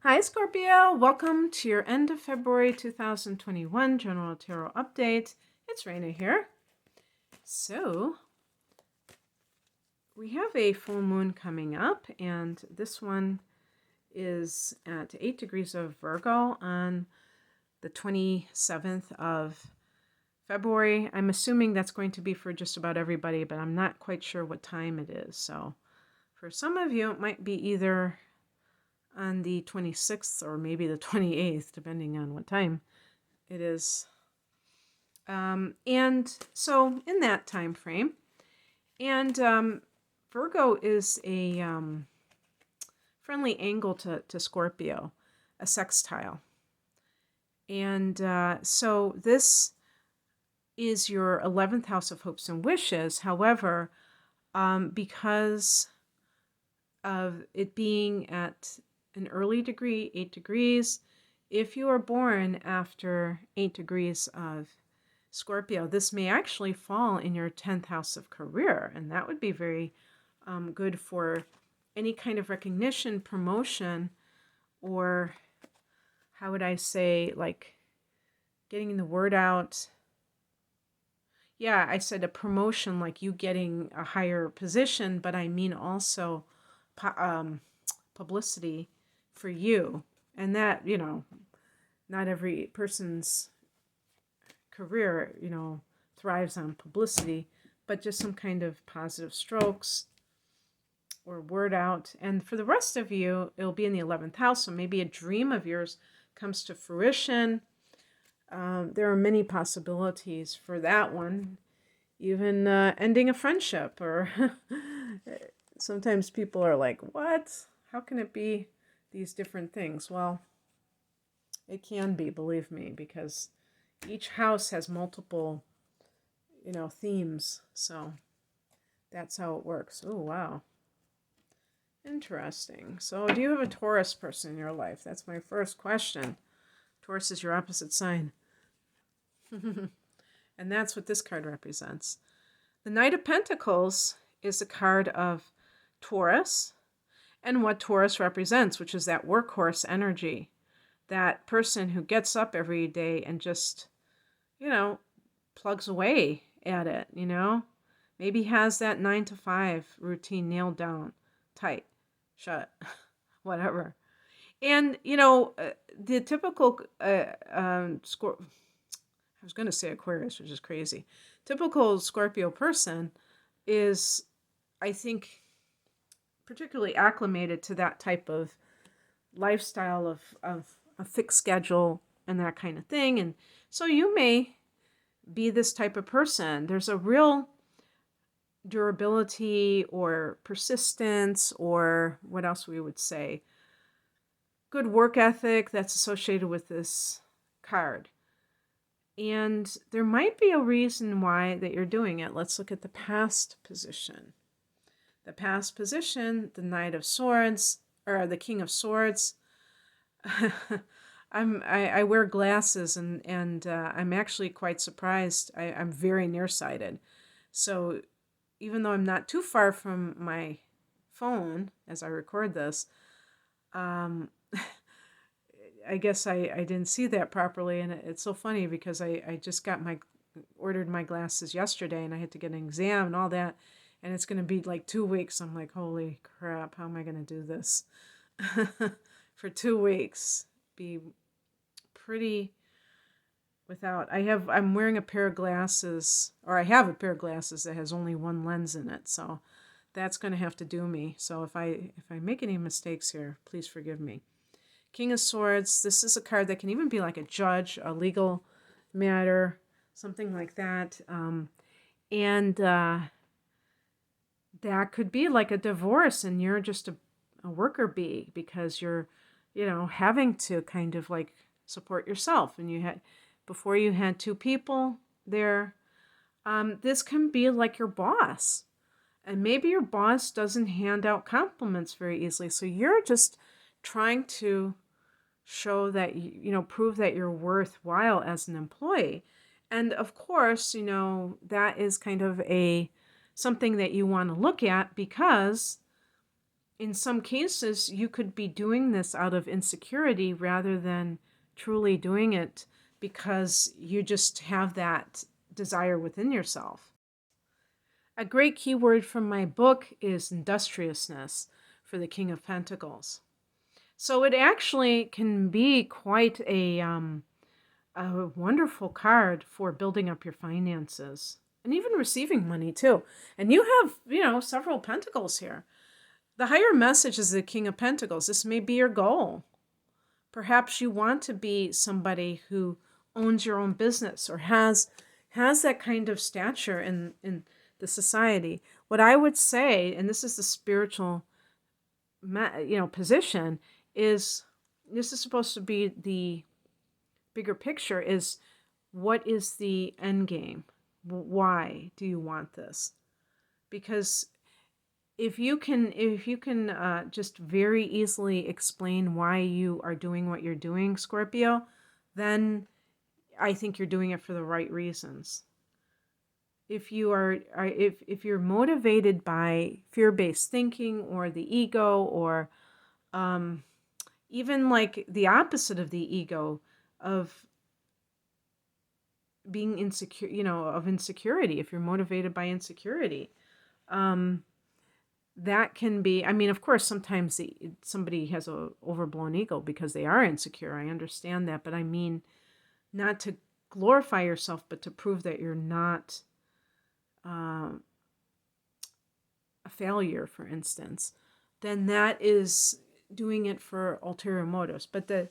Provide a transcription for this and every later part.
Hi, Scorpio. Welcome to your end of February 2021 General Tarot Update. It's Raina here. So, we have a full moon coming up, and this one is at 8 degrees of Virgo on the 27th of February. I'm assuming that's going to be for just about everybody, but I'm not quite sure what time it is. So, for some of you, it might be either on the 26th or maybe the 28th, depending on what time it is. And so in that time frame, and Virgo is a friendly angle to Scorpio, a sextile. And so this is your 11th house of hopes and wishes. However, because of it being at an early degree, 8 degrees, if you are born after 8 degrees of Scorpio, this may actually fall in your 10th house of career, and that would be very good for any kind of recognition, promotion, or how would I say, like getting the word out. Yeah, I said a promotion, like you getting a higher position, but I mean also publicity for you. And that, not every person's career, thrives on publicity, but just some kind of positive strokes or word out. And for the rest of you, it'll be in the 11th house. So maybe a dream of yours comes to fruition. There are many possibilities for that one. Even ending a friendship, or sometimes people are like, what? How can it be these different things? Well, it can be, believe me, because each house has multiple, themes. So that's how it works. Oh, wow. Interesting. So do you have a Taurus person in your life? That's my first question. Taurus is your opposite sign. And that's what this card represents. The Knight of Pentacles is a card of Taurus and what Taurus represents, which is that workhorse energy. That person who gets up every day and just, plugs away at it, Maybe has that 9 to 5 routine nailed down, tight, shut, whatever. And, the typical I was going to say Aquarius, which is crazy. Typical Scorpio person is, I think, particularly acclimated to that type of lifestyle of a fixed schedule and that kind of thing. And so you may be this type of person. There's a real durability or persistence, or what else we would say, good work ethic that's associated with this card. And there might be a reason why that you're doing it. Let's look at the past position. The past position, the Knight of Swords, or the King of Swords. I wear glasses, and I'm actually quite surprised. I'm very nearsighted. So even though I'm not too far from my phone as I record this, I guess I didn't see that properly, and it's so funny because I just ordered my glasses yesterday, and I had to get an exam and all that, and it's going to be like 2 weeks. I'm like, holy crap, how am I going to do this? For 2 weeks, be pretty without. I'm wearing a pair of glasses, or I have a pair of glasses that has only one lens in it, so that's going to have to do me. So if I make any mistakes here, please forgive me. King of Swords, this is a card that can even be like a judge, a legal matter, something like that. And that could be like a divorce, and you're just a worker bee because you're, having to kind of like support yourself. And before you had 2 people there. This can be like your boss. And maybe your boss doesn't hand out compliments very easily. So you're just trying to show that, prove that you're worthwhile as an employee. And of course, that is kind of something that you want to look at, because in some cases, you could be doing this out of insecurity rather than truly doing it because you just have that desire within yourself. A great keyword from my book is industriousness for the King of Pentacles. So it actually can be quite a wonderful card for building up your finances and even receiving money too. And you have, several pentacles here. The higher message is the King of Pentacles. This may be your goal. Perhaps you want to be somebody who owns your own business or has that kind of stature in the society. What I would say, and this is the spiritual position, is this is supposed to be the bigger picture, is what is the end game? Why do you want this? Because if you can just very easily explain why you are doing what you're doing, Scorpio, then I think you're doing it for the right reasons. If you're motivated by fear-based thinking or the ego, or even like the opposite of the ego, of being insecure, of insecurity, if you're motivated by insecurity, that can be, of course, sometimes somebody has a overblown ego because they are insecure. I understand that, but I mean, not to glorify yourself, but to prove that you're not a failure, for instance, then that is doing it for ulterior motives. But the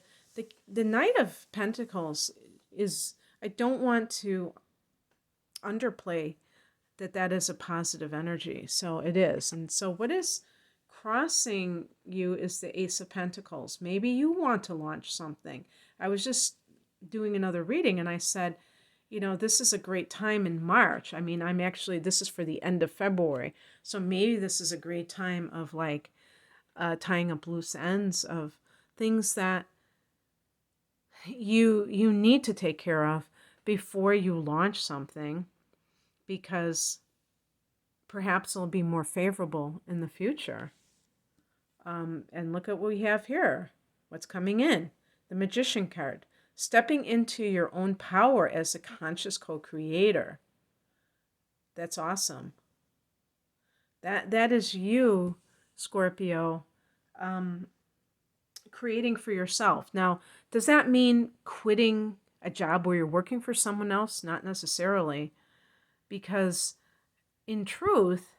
Knight of Pentacles is, I don't want to underplay that is a positive energy. So it is. And so what is crossing you is the Ace of Pentacles. Maybe you want to launch something. I was just doing another reading and I said, this is a great time in March. This is for the end of February. So maybe this is a great time of tying up loose ends of things that you need to take care of before you launch something, because perhaps it'll be more favorable in the future. And look at what we have here. What's coming in? The Magician card. Stepping into your own power as a conscious co-creator. That's awesome. That is you, Scorpio, creating for yourself. Now, does that mean quitting a job where you're working for someone else? Not necessarily. Because in truth,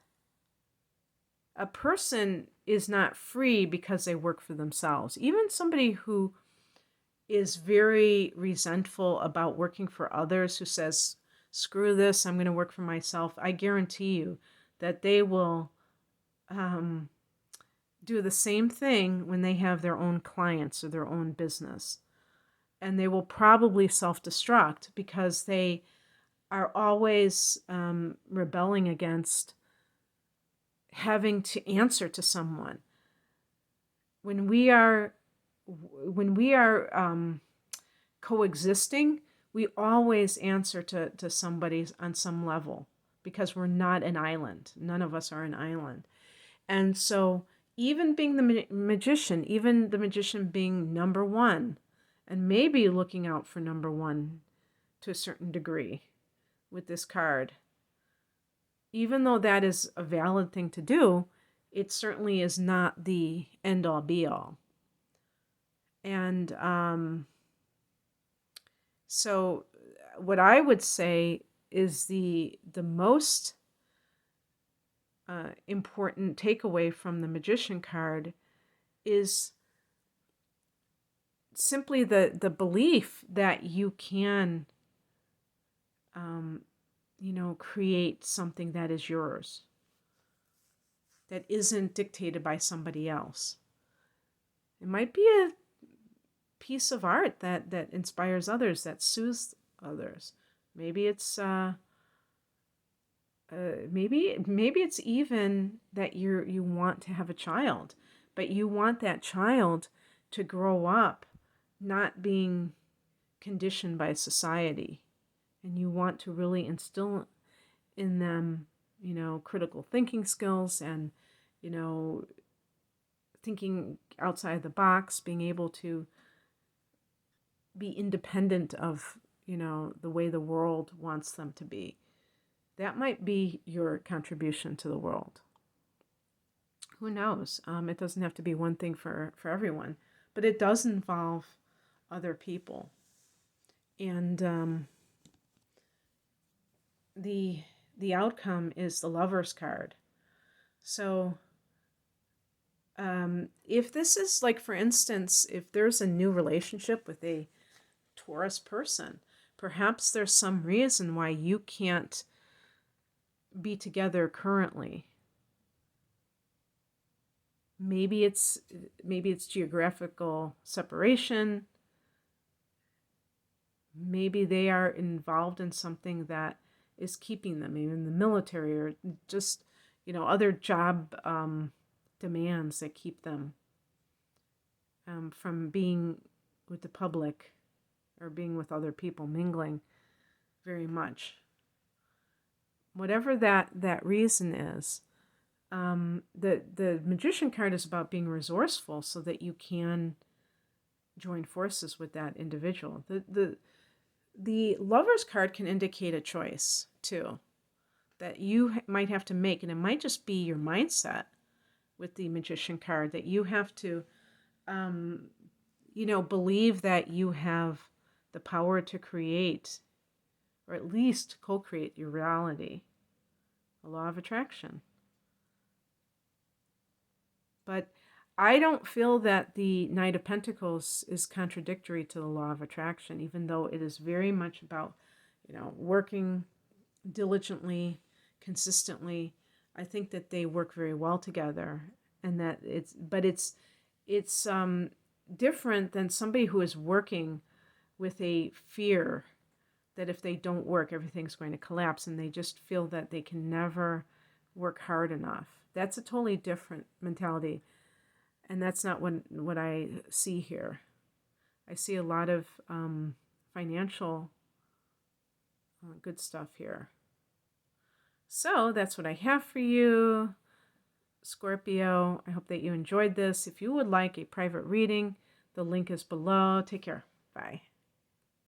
a person is not free because they work for themselves. Even somebody who is very resentful about working for others, who says, screw this, I'm going to work for myself, I guarantee you that they will do the same thing when they have their own clients or their own business. And they will probably self-destruct because they are always rebelling against having to answer to someone. When we are coexisting, we always answer to somebody on some level, because we're not an island. None of us are an island. And so even being the magician, even the magician being number one, and maybe looking out for number one to a certain degree with this card, even though that is a valid thing to do, it certainly is not the end-all be-all. And so what I would say is the most important takeaway from the Magician card is simply the belief that you can create something that is yours, that isn't dictated by somebody else. It might be a piece of art that inspires others, that soothes others. Maybe it's maybe it's even that you want to have a child, but you want that child to grow up not being conditioned by society, and you want to really instill in them, critical thinking skills and, thinking outside the box, being able to be independent of, the way the world wants them to be. That might be your contribution to the world. Who knows? It doesn't have to be one thing for everyone, but it does involve other people. And the outcome is the Lover's card. So if this is like, for instance, if there's a new relationship with a Taurus person, perhaps there's some reason why you can't be together currently. Maybe it's geographical separation. Maybe they are involved in something that is keeping them, maybe in the military, or just, other job demands that keep them from being with the public or being with other people, mingling very much. Whatever that reason is, the Magician card is about being resourceful so that you can join forces with that individual. The Lover's card can indicate a choice too, that you might have to make, and it might just be your mindset with the Magician card, that you have to, believe that you have the power to create, or at least co-create your reality, a law of attraction. But I don't feel that the Knight of Pentacles is contradictory to the law of attraction, even though it is very much about, working diligently, consistently. I think that they work very well together, and that it's different than somebody who is working with a fear that if they don't work, everything's going to collapse, and they just feel that they can never work hard enough. That's a totally different mentality, and that's not what I see here. I see a lot of financial good stuff here. So that's what I have for you, Scorpio. I hope that you enjoyed this. If you would like a private reading, the link is below. Take care. Bye.